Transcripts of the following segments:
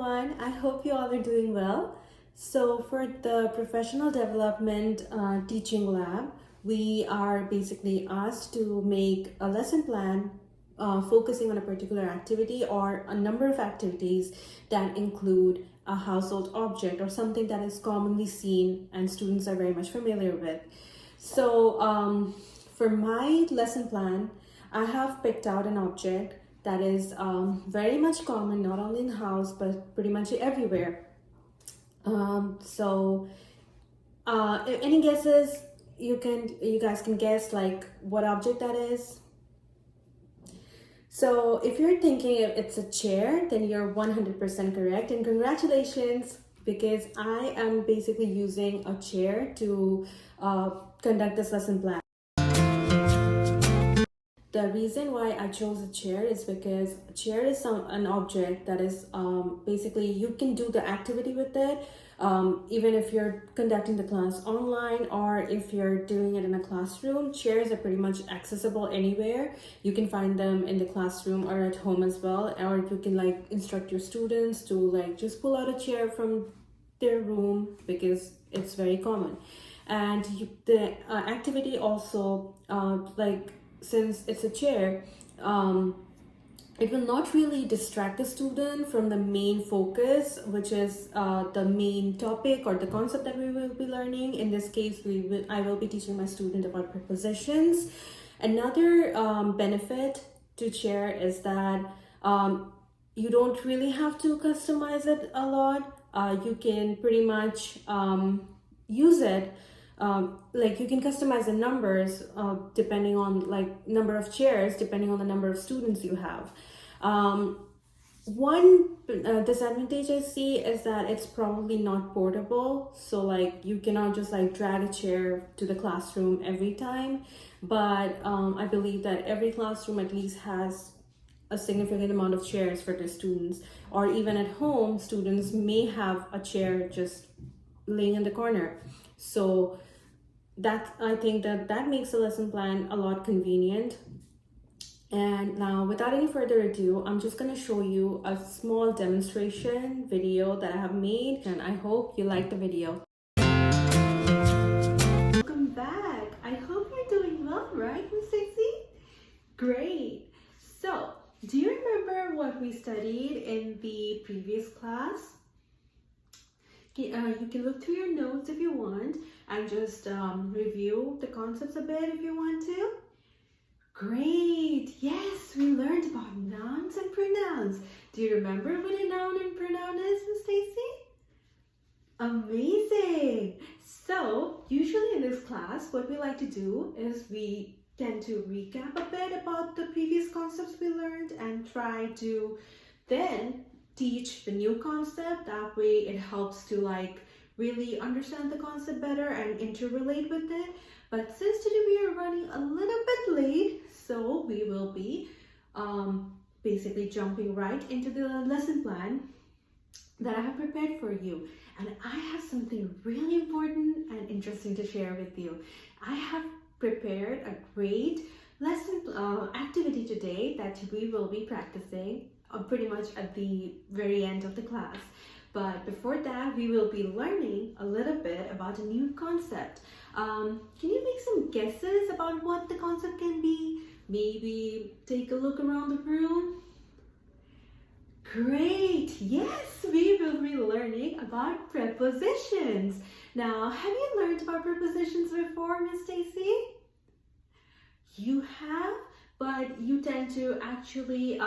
everyone. I hope you all are doing well. So for the professional development teaching lab, we are basically asked to make a lesson plan focusing on a particular activity or a number of activities that include a household object or something that is commonly seen and students are very much familiar with. So for my lesson plan, I have picked out an object that is very much common, not only in the house, but pretty much everywhere. So any guesses? You guys can guess like what object that is. So if you're thinking it's a chair, then you're 100% correct, and congratulations, because I am basically using a chair to conduct this lesson plan. The reason why I chose a chair is because a chair is an object that is basically you can do the activity with it, even if you're conducting the class online or if you're doing it in a classroom. Chairs are pretty much accessible anywhere. You can find them in the classroom or at home as well, or you can like instruct your students to like just pull out a chair from their room because it's very common. And the activity also since it's a chair, it will not really distract the student from the main focus, which is the main topic or the concept that we will be learning. In this case, I will be teaching my student about prepositions. Another benefit to chair is that you don't really have to customize it a lot. You can pretty much use it. Like you can customize the numbers depending on like number of chairs, depending on the number of students you have. One disadvantage I see is that it's probably not portable. So like you cannot just like drag a chair to the classroom every time. But I believe that every classroom at least has a significant amount of chairs for their students, or even at home, students may have a chair just laying in the corner. So I think that makes the lesson plan a lot convenient. And now, without any further ado, I'm just going to show you a small demonstration video that I have made, and I hope you like the video. Welcome back. I hope you're doing well, right, Miss Stacey? Great. So, do you remember what we studied in the previous class? You can look through your notes if you want and just review the concepts a bit if you want to. Great! Yes, we learned about nouns and pronouns. Do you remember what a noun and pronoun is, Miss Stacey? Amazing! So, usually in this class, what we like to do is we tend to recap a bit about the previous concepts we learned and try to then teach the new concept. That way it helps to like really understand the concept better and interrelate with it. But since today we are running a little bit late, so we will be basically jumping right into the lesson plan that I have prepared for you. And I have something really important and interesting to share with you. I have prepared a great lesson activity today that we will be practicing pretty much at the very end of the class. But before that, we will be learning a little bit about a new concept. Can you make some guesses about what the concept can be? Maybe take a look around the room. Great! Yes, we will be learning about prepositions. Now, have you learned about prepositions before, Miss Stacey? You have? But you tend to actually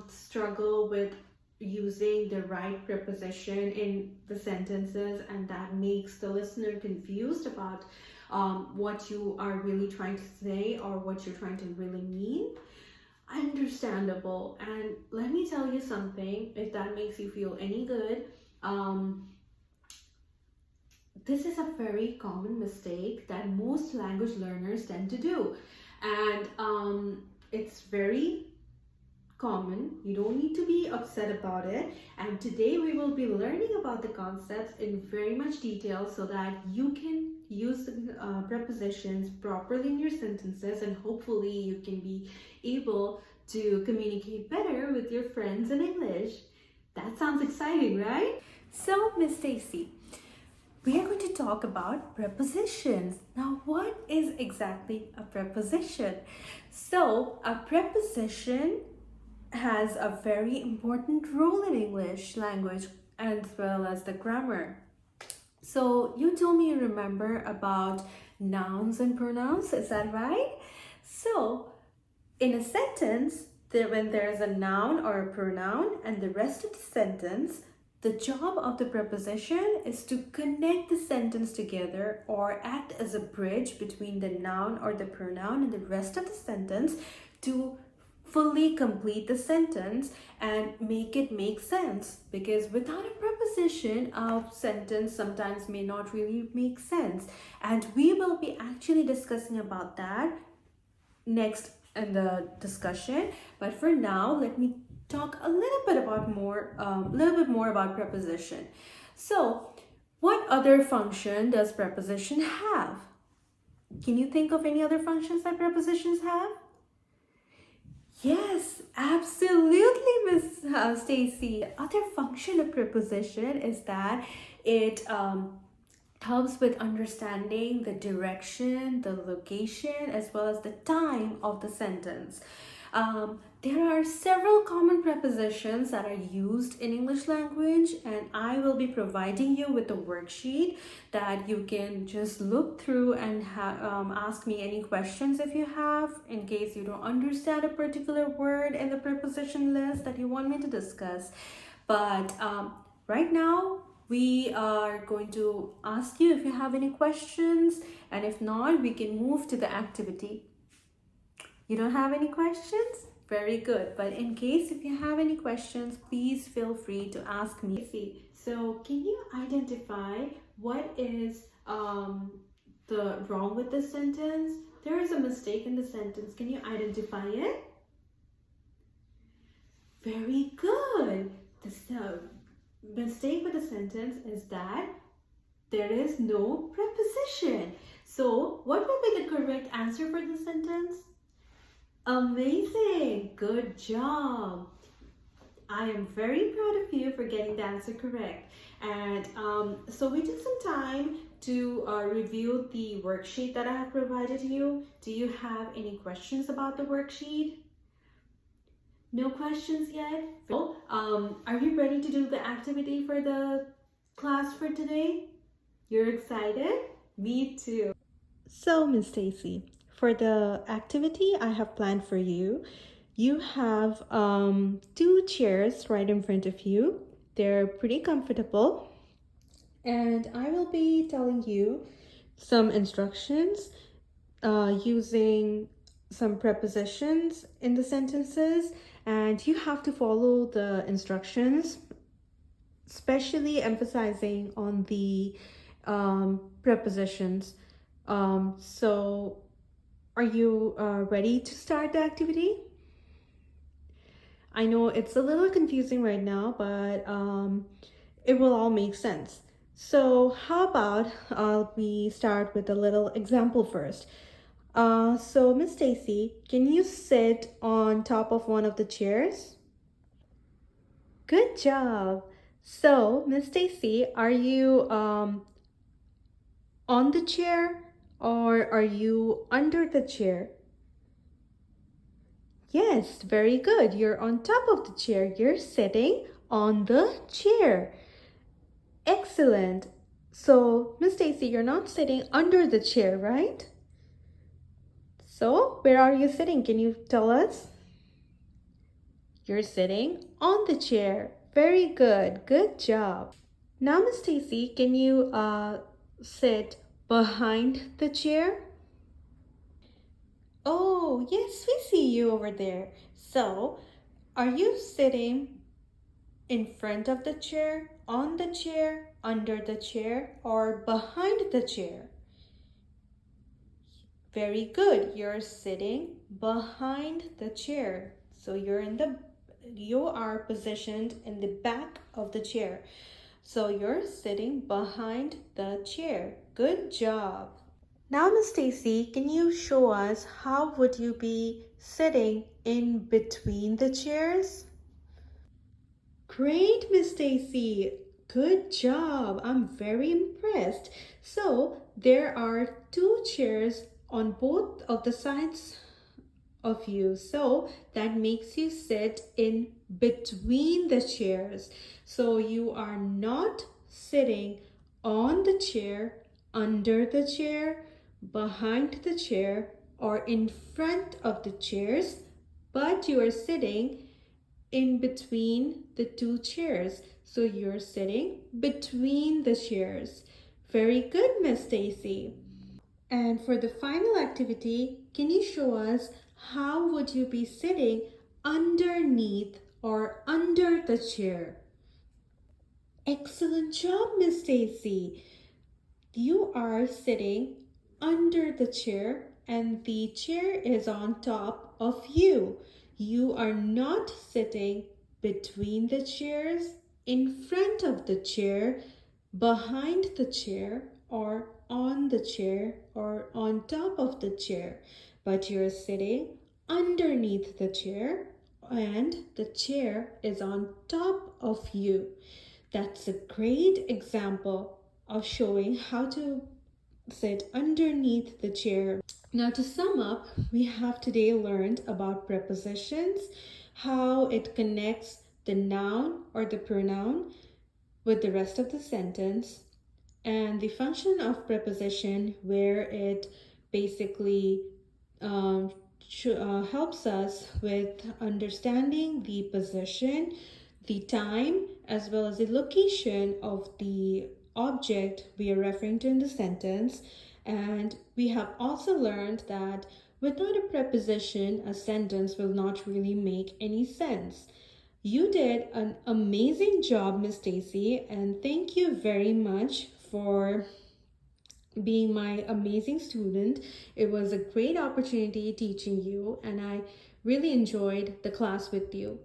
struggle with using the right preposition in the sentences, and that makes the listener confused about what you are really trying to say or what you're trying to really mean. Understandable. And let me tell you something, if that makes you feel any good, this is a very common mistake that most language learners tend to do. And it's very common. You don't need to be upset about it. And today we will be learning about the concepts in very much detail so that you can use the prepositions properly in your sentences, and hopefully you can be able to communicate better with your friends in English. That sounds exciting, right? So, Miss Stacy, we are going to talk about prepositions. Now, what is exactly a preposition? So, a preposition has a very important role in English language as well as the grammar. So, you told me you remember about nouns and pronouns, is that right? So, in a sentence, when there is a noun or a pronoun and the rest of the sentence, the job of the preposition is to connect the sentence together or act as a bridge between the noun or the pronoun and the rest of the sentence to fully complete the sentence and make it make sense, because without a preposition a sentence sometimes may not really make sense, and we will be actually discussing about that next in the discussion. But for now, let me talk a little bit more about preposition. So, what other function does preposition have? Can you think of any other functions that prepositions have? Yes, absolutely, Miss Stacy. Other function of preposition is that it helps with understanding the direction, the location, as well as the time of the sentence. There are several common prepositions that are used in English language, and I will be providing you with a worksheet that you can just look through and ask me any questions if you have, in case you don't understand a particular word in the preposition list that you want me to discuss. But right now, we are going to ask you if you have any questions, and if not, we can move to the activity. You don't have any questions? Very good. But in case if you have any questions, please feel free to ask me. So, can you identify what is the wrong with the sentence? There is a mistake in the sentence. Can you identify it? Very good. The mistake with the sentence is that there is no preposition. So, what would be the correct answer for the sentence? Amazing! Good job! I am very proud of you for getting the answer correct. And so we took some time to review the worksheet that I have provided you. Do you have any questions about the worksheet? No questions yet? Are you ready to do the activity for the class for today? You're excited? Me too. So, Miss Stacy, for the activity I have planned for you, you have two chairs right in front of you. They're pretty comfortable, and I will be telling you some instructions using some prepositions in the sentences, and you have to follow the instructions, especially emphasizing on the prepositions. So, are you ready to start the activity? I know it's a little confusing right now, but it will all make sense. So, how about we start with a little example first? So, Miss Stacy, can you sit on top of one of the chairs? Good job. So, Miss Stacy, are you on the chair or are you under the chair? Yes, very good. You're on top of the chair. You're sitting on the chair. Excellent. So, Miss Stacy, you're not sitting under the chair, right? So, where are you sitting? Can you tell us? You're sitting on the chair. Very good. Good job. Now, Miss Stacy, can you sit behind the chair? Oh, yes, we see you over there. So, are you sitting in front of the chair, on the chair, under the chair, or behind the chair? Very good. You're sitting behind the chair. So you are positioned in the back of the chair. So you're sitting behind the chair. Good job. Now, Miss Stacy, can you show us how would you be sitting in between the chairs? Great, Miss Stacy. Good job. I'm very impressed. So, there are two chairs on both of the sides of you. So, that makes you sit in between the chairs. So, you are not sitting on the chair, under the chair, behind the chair, or in front of the chairs, but you are sitting in between the two chairs. So you're sitting between the chairs. Very good, Miss Stacy. And for the final activity, can you show us how would you be sitting underneath or under the chair? Excellent job, Miss Stacy. You are sitting under the chair and the chair is on top of you. You are not sitting between the chairs, in front of the chair, behind the chair, or on the chair, or on top of the chair, but you're sitting underneath the chair and the chair is on top of you. That's a great example of showing how to sit underneath the chair. Now, to sum up, we have today learned about prepositions, how it connects the noun or the pronoun with the rest of the sentence, and the function of preposition, where it basically um, helps us with understanding the position, the time, as well as the location of the object we are referring to in the sentence. And we have also learned that without a preposition, a sentence will not really make any sense. You did an amazing job, Miss Stacy, and thank you very much for being my amazing student. It was a great opportunity teaching you, and I really enjoyed the class with you.